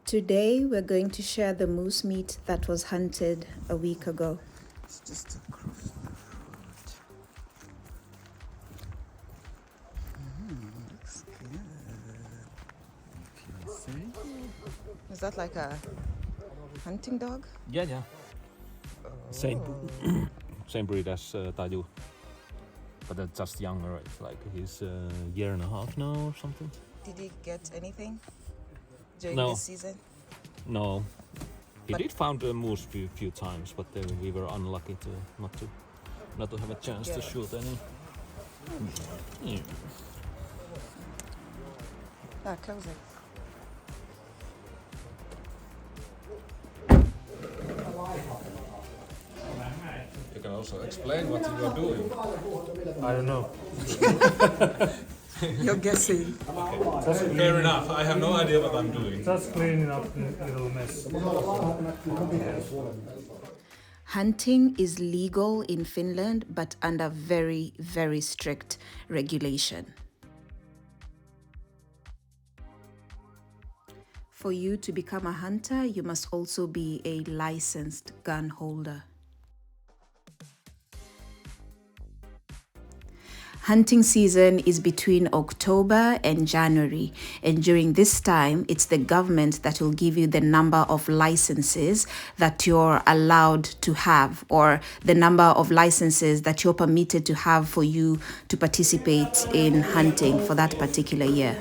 Today we're going to share the moose meat that was hunted a week ago. It's just across the road. Looks good. Can you see? Is that like a hunting dog? Yeah. Same same breed as Taju. But that's just younger. It's like he's a year and a half now or something. Did he get anything during No. this season? No. He But- did found a moose few times, but we were unlucky to not to have a chance to Yeah. shoot any. Yeah. Close it. You can also explain what you are doing. I don't know. You're guessing. Fair enough. I have no idea what I'm doing. Just cleaning up a little mess. Hunting is legal in Finland, but under very, very strict regulation. For you to become a hunter, you must also be a licensed gun holder. Hunting season is between October and January, and during this time, it's the government that will give you the number of licenses that you're allowed to have, or the number of licenses that you're permitted to have for you to participate in hunting for that particular year.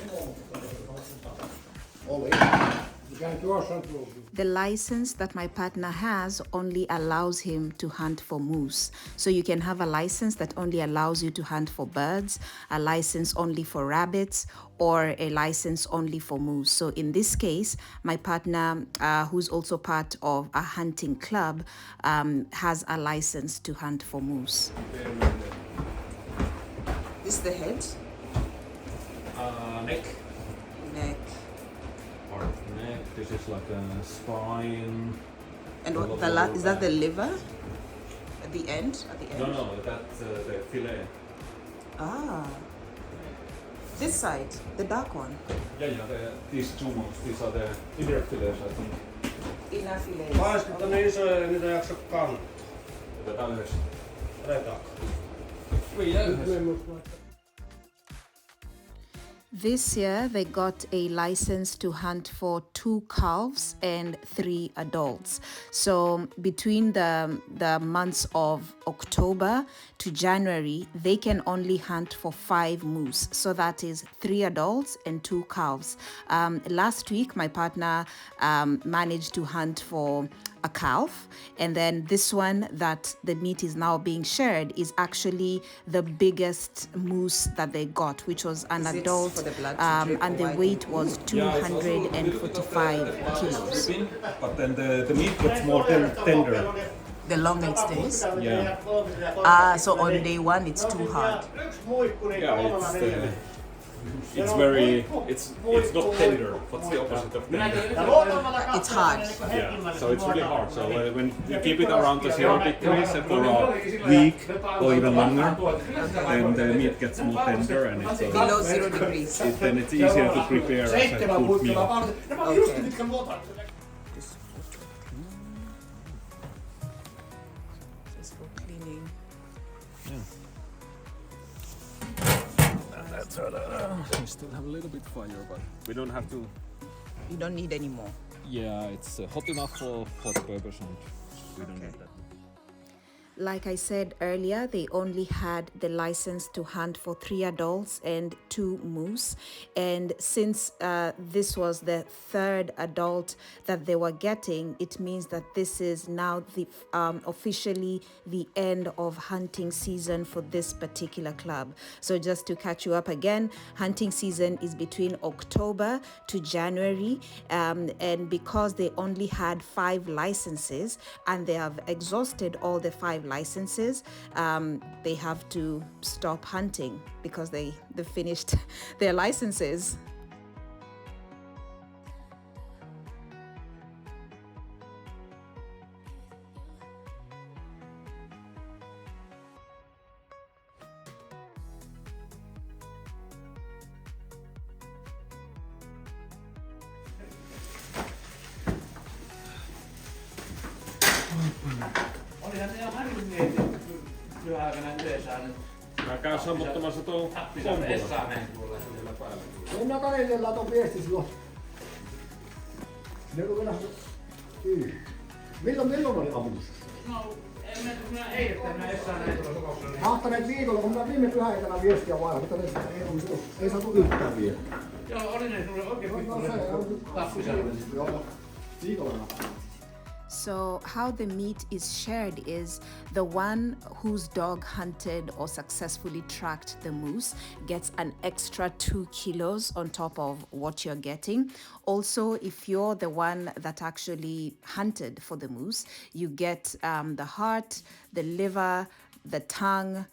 The license that my partner has only allows him to hunt for moose. So you can have a license that only allows you to hunt for birds, a license only for rabbits, or a license only for moose. So in this case, my partner, who's also part of a hunting club, has a license to hunt for moose. This is the head? Neck. Neck. Part of the neck. This is like a spine. And what is that the liver? At the end? At the end? No, that's the fillet. Ah. This side, the dark one. Yeah, these two ones, these are the inner fillets, I think. Inner fillet. Paiskata niin isoja, ja niitä ei jaksa kantaa. Otetaan yhdessä. Otetaanko? This year, they got a license to hunt for 2 calves and 3 adults. So between the months of October to January, they can only hunt for 5 moose. So that is 3 adults and 2 calves. Last week, my partner managed to hunt for a calf, and then this one that the meat is now being shared is actually the biggest moose that they got, which was an Is it adult, for the blood to drip, and or the why? weight was 245 kilos. But then the meat gets more tender. The longer it stays. Yeah. So on day one it's too hard. Yeah, it's very it's not tender. What's the opposite of tender? It's hard. Yeah, so it's really hard. So when you keep it around the 0 degrees for a week or even longer, then the meat gets more tender and it's Below 0 degrees. then it's easier to prepare as a good meal. Okay. Just for cleaning. We still have a little bit fire, but we don't have to. You don't need any more. Yeah, it's hot enough for the purpose, and we don't need that. Like I said earlier, they only had the license to hunt for 3 adults and 2 moose. And since this was the 3rd adult that they were getting, it means that this is now the officially the end of hunting season for this particular club. So just to catch you up again, hunting season is between October to January. And because they only had 5 licenses and they have exhausted all the 5 licenses, they have to stop hunting because they finished their licenses. Mä käyn sammuttamassa tuon pompulla. Mennään Karelilla tuon viesti silloin. Ne on vielä... Milloin oli aamussa? No, minä eilen näin Mahtaneet viikolla, kun minä viime pyhäisenä viestiä vaihdan, mutta ei saatu yhtään vielä. Joo, oli ne sulle oikein tappisella. Joo, viikolla. So how the meat is shared is the one whose dog hunted or successfully tracked the moose gets an extra 2 kilos on top of what you're getting. Also, if you're the one that actually hunted for the moose, you get the heart, the liver, the tongue,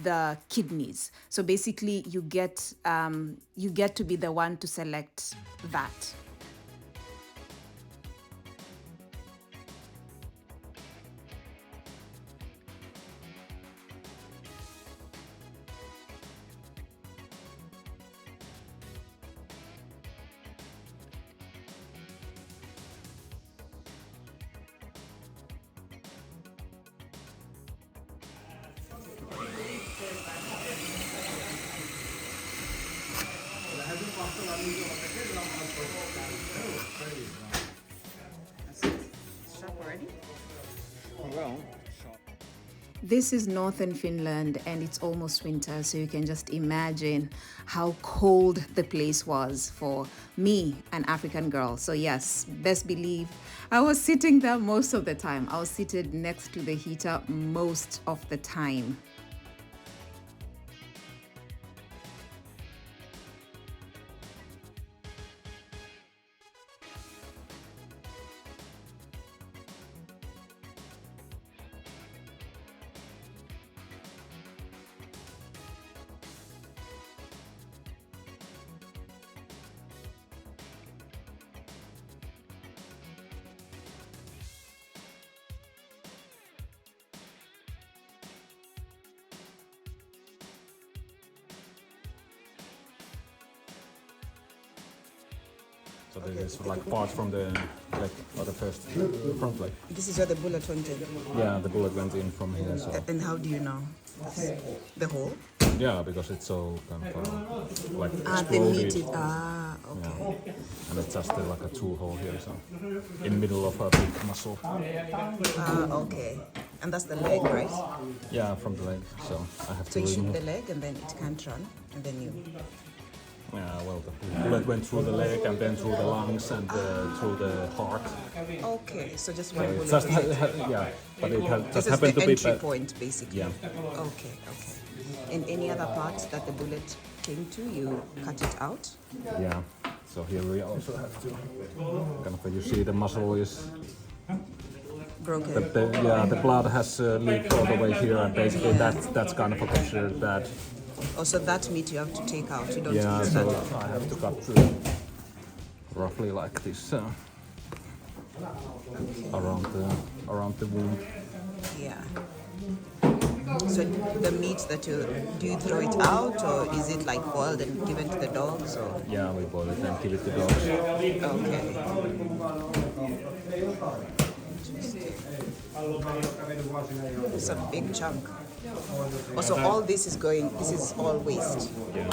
the kidneys. So basically, you get to be the one to select that. This is northern Finland and it's almost winter, so you can just imagine how cold the place was for me, an African girl. So yes, best believe I was sitting there most of the time. I was seated next to the heater most of the time. So this is like part from the leg, or the first front leg. This is where the bullet went in. Yeah, the bullet went in from here. So And how do you know? The hole? yeah, because it's so kind of like The meat exploded. is... okay. Yeah. And it's just like a two hole here, so in the middle of a big muscle. Okay. And that's the leg, right? Yeah, from the leg. So I have So to you shoot remove. the leg and then it can't run, and then you... Yeah, well, the bullet went through the leg and then through the lungs and through the heart. Okay, so just So one it bullet. just yeah, but it This just is happened the to be entry bad. point, basically. Yeah. Okay. And any other part that the bullet came to, you cut it out? Yeah. So here we also have to kind of, you see the muscle is Broken. the blood has leaked all the way here, and basically that's kind of considered bad. Also, that meat you have to take out. You don't Yeah, eat so that. I have to cut roughly like this around the wound. Yeah. So the meat that do you throw it out, or is it like boiled and given to the dogs? Or? Yeah, we boil it and give it to dogs. Okay. It's a big chunk. Also, all this is all waste. Yeah,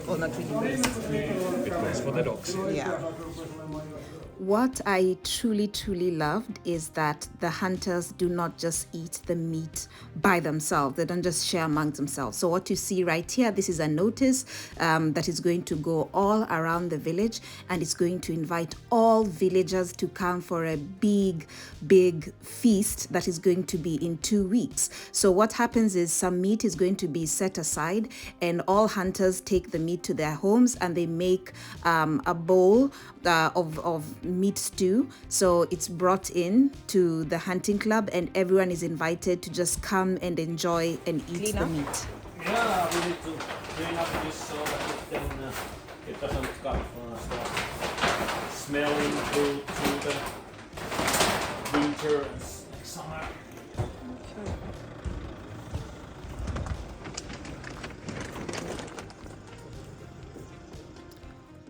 Well, not really waste. it goes for the dogs. Yeah. What I truly loved is that the hunters do not just eat the meat by themselves. They don't just share amongst themselves. So what you see right here, this is a notice that is going to go all around the village, and it's going to invite all villagers to come for a big feast that is going to be in 2 weeks. So what happens is some meat is going to be set aside, and all hunters take the meat to their homes and they make a bowl of meat stew. So it's brought in to the hunting club, and everyone is invited to just come and enjoy and eat Clean the up? meat. Yeah, we need to clean up this so that it doesn't start smelling through the winter and summer.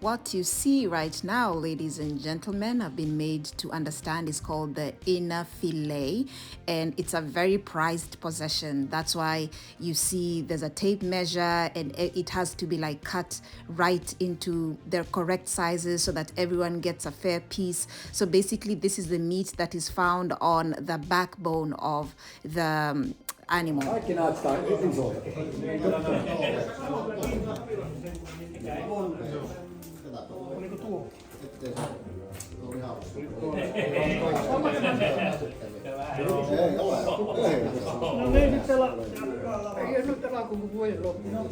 What you see right now, ladies and gentlemen, have been made to understand is called the inner fillet, and it's a very prized possession. That's why you see there's a tape measure, and it has to be like cut right into their correct sizes so that everyone gets a fair piece. So basically, this is the meat that is found on the backbone of the animal. Kaikki näyttää isolta. Oliko tuo? Ei ole. No niin, nyt ei nyt elä kun voi loppuun.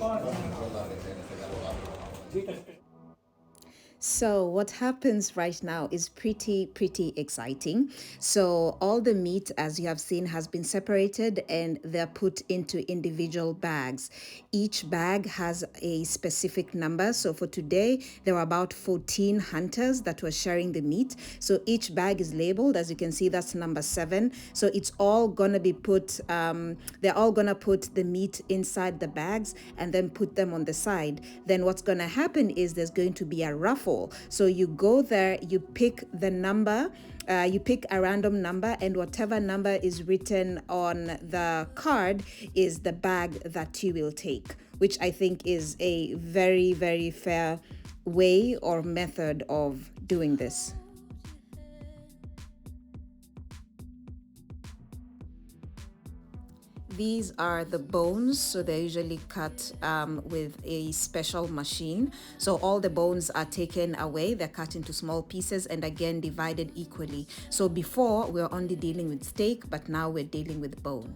So what happens right now is pretty exciting. So all the meat, as you have seen, has been separated and they're put into individual bags. Each bag has a specific number. So for today, there were about 14 hunters that were sharing the meat. So each bag is labeled. As you can see, that's number 7. So it's all gonna be put, they're all gonna put the meat inside the bags and then put them on the side. Then what's gonna happen is there's going to be a raffle. So you go there, you pick the number, you pick a random number, and whatever number is written on the card is the bag that you will take, which I think is a very fair way or method of doing this. These are the bones, so they're usually cut with a special machine. So all the bones are taken away, they're cut into small pieces and again divided equally. So before we were only dealing with steak, but now we're dealing with bone.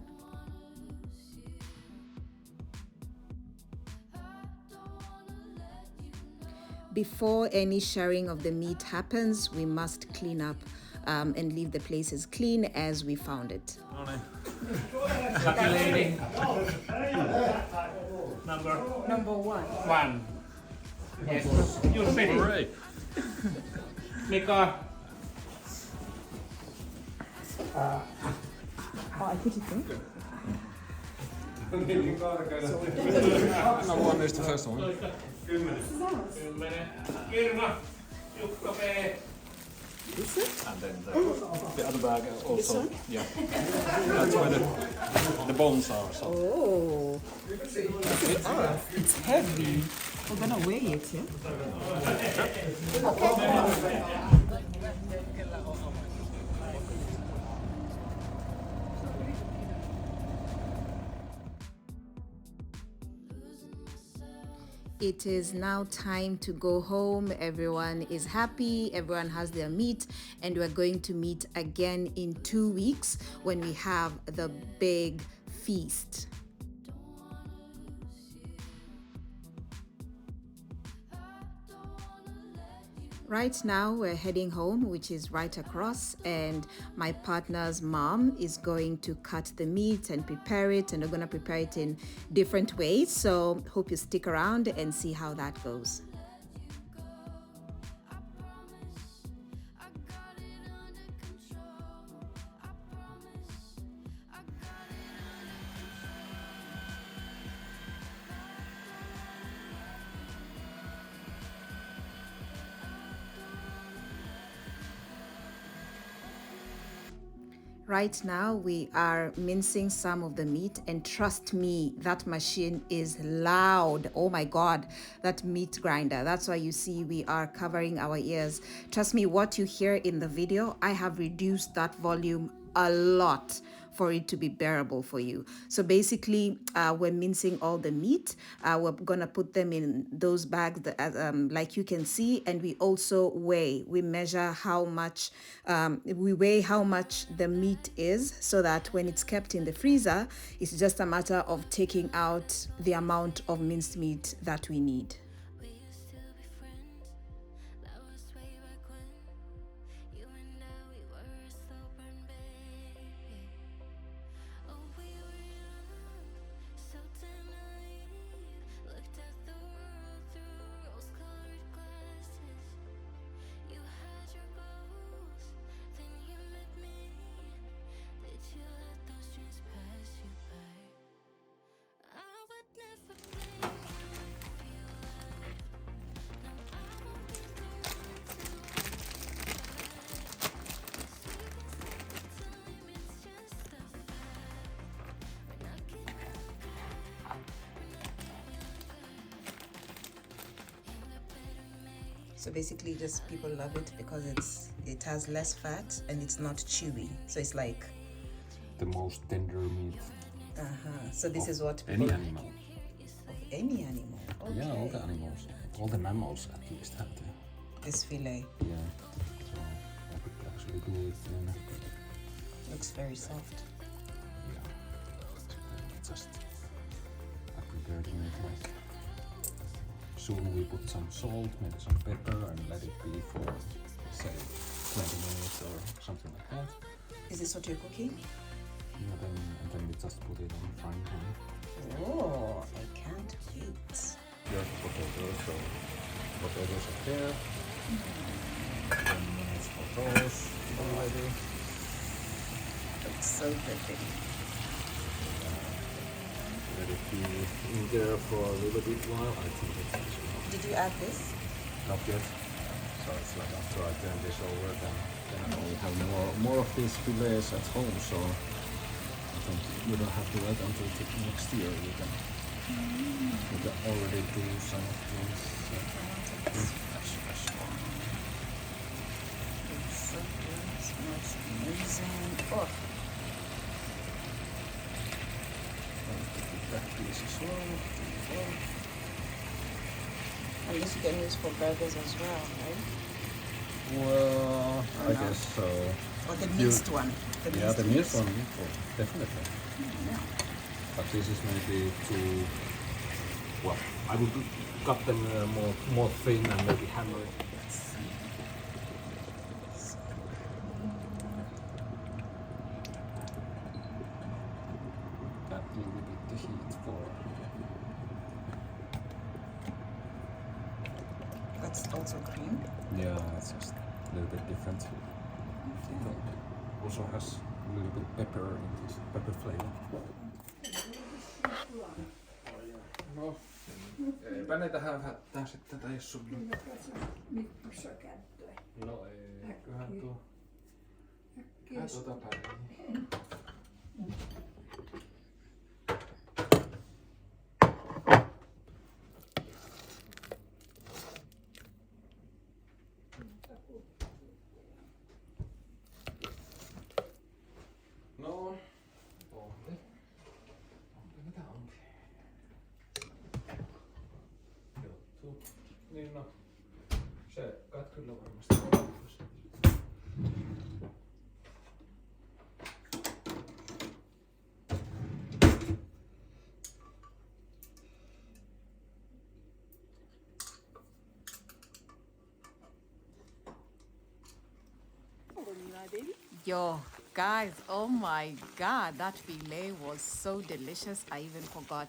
Before any sharing of the meat happens, we must clean up and leave the place as clean as we found it. Lucky lady. Number 1. 1. Yes. You ready? Hooray! Mika. Oh, I put it in. No one is the first one. 10. Irma. Jukka P. And then the other bag also. Yeah. That's where the bones are. So. Oh, it's heavy. We're gonna weigh it, yeah? It is now time to go home. Everyone is happy, everyone has their meat, and we're going to meet again in 2 weeks when we have the big feast. Right now we're heading home, which is right across, and my partner's mom is going to cut the meat and prepare it, and we're going to prepare it in different ways. So hope you stick around and see how that goes. Right now we are mincing some of the meat, and trust me, that machine is loud. Oh my God, that meat grinder. That's why you see we are covering our ears. Trust me, what you hear in the video, I have reduced that volume a lot for it to be bearable for you. So basically, we're mincing all the meat. We're gonna put them in those bags that, like you can see, and we also weigh. We measure how much, we weigh how much the meat is, so that when it's kept in the freezer, it's just a matter of taking out the amount of minced meat that we need. So basically, just people love it because it has less fat and it's not chewy. So it's like The most tender meat so this of is what any people animal. of any animal. Okay. Yeah, all the animals. All the mammals at least have This fillet yeah. So I could actually do it in looks very soft. yeah. Just I prepared it like soon we put some salt, maybe some pepper and let it be for say 20 minutes or something like that. Is this what you're cooking? Yeah, and then we just put it on frying pan. Oh, I can't wait. There's potatoes, so potatoes are there. 10 minutes for those already. Looks so pretty. Let it be in there for a little bit while. I think it's actually Did you add this? not yet. So it's like after I turn this over, then I will have more of these fillets at home. So I think you don't have to wait until next year. You can already do some of these. It's so good. It smells amazing. Oh, That piece as well. and this you can use for burgers as well, right? Well, I no? guess so. Or the minced one. Yeah, the minced one, definitely. Yeah. But this is maybe too. Well, I would cut them more thin and maybe hammer it. That little bit the heat for. That's also cream. Yeah, it's just a little bit different. Also has a little bit pepper in this pepper flavor. No, eipä näitä hävättää sitten tätä jos sun. Mikrossa käyttöön. No eiköhän tuo. Eiköhän tuota päivää. No, onkin. Mitä onkin? Juttu. Niin no, se kai kyllä varmasti on. Yo, guys, oh my God, that filet was so delicious. I even forgot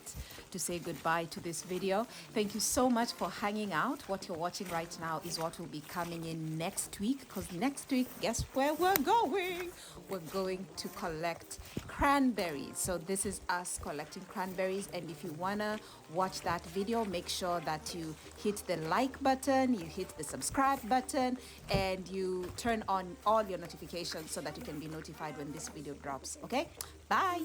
to say goodbye to this video. Thank you so much for hanging out. What you're watching right now is what will be coming in next week, because next week, guess where we're going? We're going to collect cranberries. So this is us collecting cranberries, and if you wanna watch that video, make sure that you hit the like button, you hit the subscribe button, and you turn on all your notifications so that you can be notified when this video drops. Okay, bye.